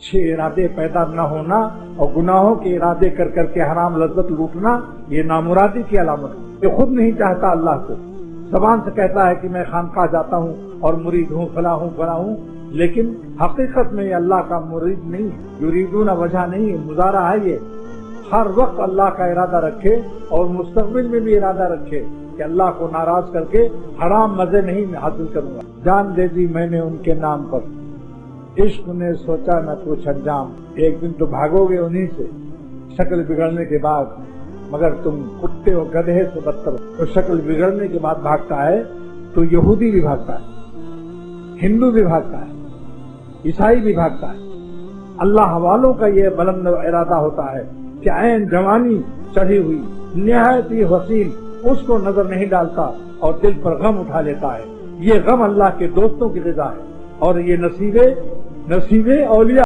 اچھے ارادے پیدا نہ ہونا اور گناہوں کے ارادے کر کر کے حرام لذت لوٹنا، یہ نامرادی کی علامت ہے۔ یہ خود نہیں چاہتا اللہ کو، زبان سے کہتا ہے کہ میں خانقاہ جاتا ہوں اور مرید ہوں، فلاں ہوں فلاں ہوں، لیکن حقیقت میں یہ اللہ کا مرید نہیں ہے، یریدون وجہ نہیں ہے، مظاہرہ ہے۔ یہ ہر وقت اللہ کا ارادہ رکھے اور مستقبل میں بھی ارادہ رکھے کہ اللہ کو ناراض کر کے حرام مزے نہیں حاصل کروں گا۔ جان دے دی میں نے ان کے نام پر، عشق نے سوچا نہ کچھ انجام۔ ایک دن تو بھاگو گے انہی سے شکل بگڑنے کے بعد، مگر تم کتے و گدھے سے بدتر ہو۔ تو شکل بگڑنے کے بعد بھاگتا ہے تو یہودی بھی بھاگتا ہے، ہندو بھی بھاگتا ہے، عیسائی بھی بھاگتا ہے۔ اللہ والوں کا یہ بلند ارادہ ہوتا ہے کہ عین جوانی چڑھی ہوئی نہایت ہی حسین اس کو نظر نہیں ڈالتا اور دل پر غم اٹھا لیتا ہے۔ یہ غم اللہ کے دوستوں کی غذا ہے اور یہ نصیبے اولیاء